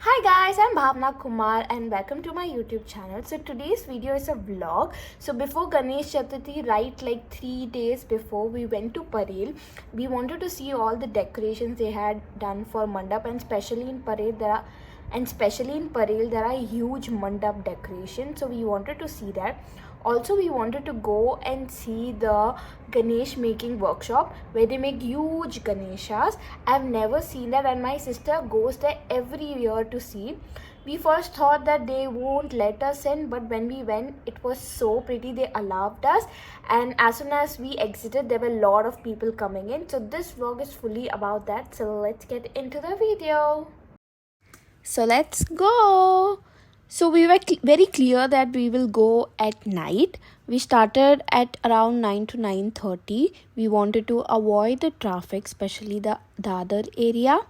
Hi guys, I'm Bhavna Kumar and welcome to my YouTube channel. So today's video is a vlog. So before Ganesh Chaturthi, right, like 3 days before, we went to Parel. We wanted to see all the decorations they had done for mandap, and especially in Parel there are huge mandap decorations. So we wanted to see that. Also, we wanted to go and see the Ganesh making workshop where they make huge Ganeshas. I've never seen that, and my sister goes there every year to see. We first thought that they won't let us in, but when we went, it was so pretty. They allowed us, and as soon as we exited, there were a lot of people coming in. So this vlog is fully about that. So let's get into the video. So let's go. So we were very clear that we will go at night. We started at around 9 to 9:30. We wanted to avoid the traffic, especially the other area.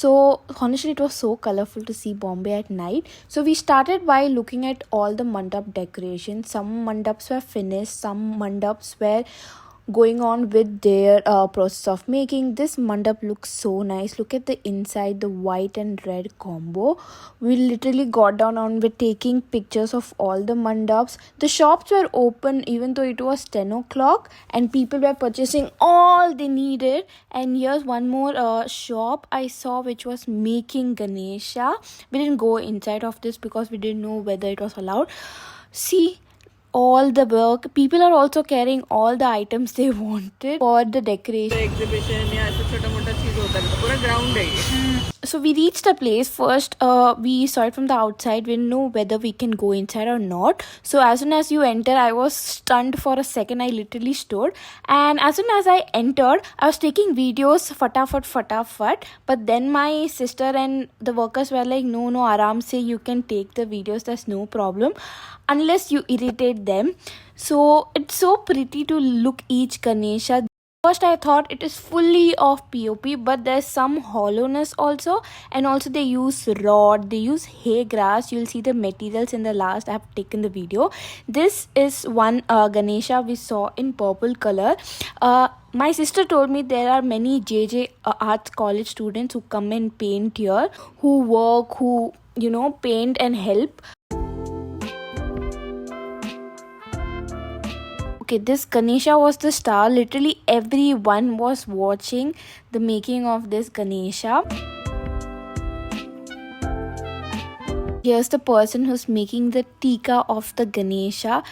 So honestly, it was so colorful to see Bombay at night. So we started by looking at all the mandap decorations. Some mandaps were finished, some mandaps were going on with their process of making. This mandap looks so nice. Look at the inside, the white and red combo. We literally got down on with taking pictures of all the mandaps. The shops were open even though it was 10 o'clock, and people were purchasing all they needed. And here's one more shop I saw which was making Ganesha. We didn't go inside of this because we didn't know whether it was allowed. See all the work. People are also carrying all the items they wanted for the decoration. Exhibition या ऐसा छोटा मोटा चीज होता है, तो पूरा ground है ये. So we reached the place. First, we saw it from the outside. We didn't know whether we can go inside or not. So as soon as you enter, I was stunned for a second. I literally stood. And as soon as I entered, I was taking videos, fatafat. But then my sister and the workers were like, no, aram se, you can take the videos. There's no problem. Unless you irritate them. So it's so pretty to look each Ganesha. First I thought it is fully of POP, but there's some hollowness also, and also they use rod, they use hay grass. You'll see the materials in the last. I have taken the video. This is one Ganesha we saw in purple color. My sister told me there are many JJ Arts College students who come and paint here, who work, who paint and help. Okay, this Ganesha was the star. Literally everyone was watching the making of this Ganesha. Here's the person who's making the tika of the Ganesha.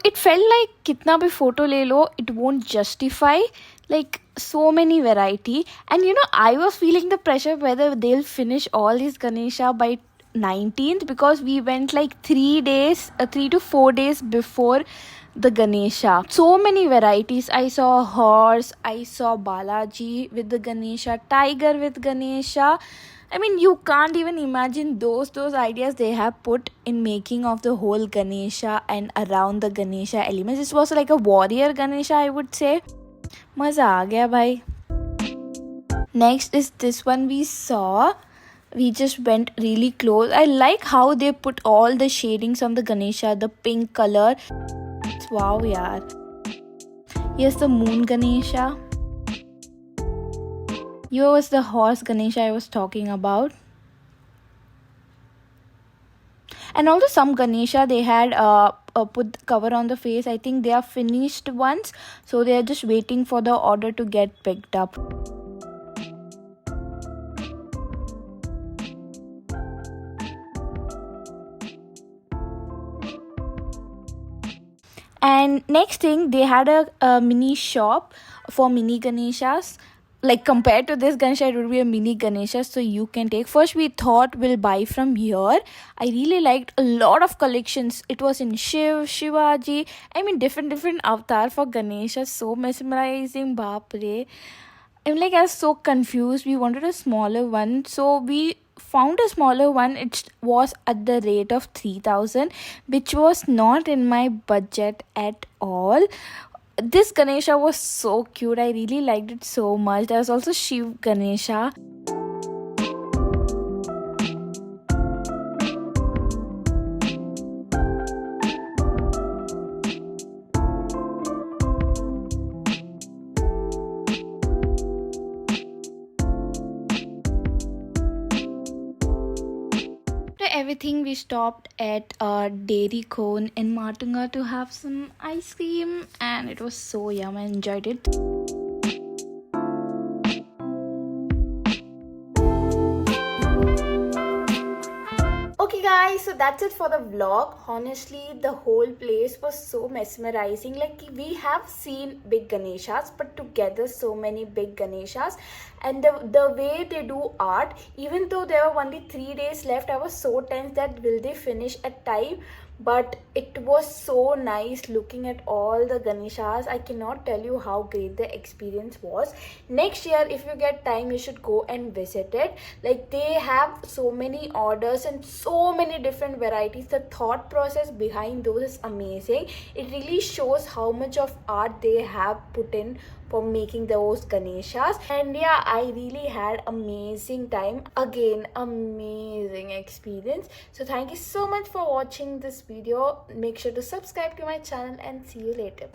It felt like kitna bhi photo le lo, it won't justify, like so many variety. And I was feeling the pressure whether they'll finish all these Ganesha by 19th, because we went like 3 to 4 days before the Ganesha. So many varieties. I saw a horse, I saw Balaji with the Ganesha, tiger with Ganesha. I mean, you can't even imagine those ideas they have put in making of the whole Ganesha and around the Ganesha elements. This was like a warrior Ganesha, I would say. Maza aa gaya bhai. Next is this one we saw. We just went really close. I like how they put all the shadings on the Ganesha, the pink color. Wow, yaar. Here's the moon Ganesha. Here was the horse Ganesha I was talking about. And also some Ganesha they had put the cover on the face. I think they are finished ones, so they are just waiting for the order to get picked up. And next thing, they had a mini shop for mini Ganeshas. Like compared to this Ganesha, it would be a mini Ganesha, so you can take. First we thought we'll buy from here. I really liked a lot of collections. It was in Shivaji. I mean different avatar for Ganesha. So mesmerizing, baapre. I'm like, I was so confused. We wanted a smaller one, so we found a smaller one. It was at the rate of 3,000, which was not in my budget at all. This Ganesha was so cute. I really liked it so much. There was also Shiv Ganesha. Everything, we stopped at a dairy cone in Matunga to have some ice cream, and it was so yum. I enjoyed it. Okay guys, so that's it for the vlog. Honestly, the whole place was so mesmerizing. Like, we have seen big Ganeshas, but together so many big Ganeshas, and the way they do art, even though there were only 3 days left, I was so tense that will they finish at time. But it was so nice looking at all the Ganeshas. I cannot tell you how great the experience was. Next year, if you get time, you should go and visit it. Like, they have so many orders and so many different varieties. The thought process behind those is amazing. It really shows how much of art they have put in for making those Ganeshas. And yeah, I really had amazing time. Again, amazing experience. So thank you so much for watching this video. Make sure to subscribe to my channel and see you later.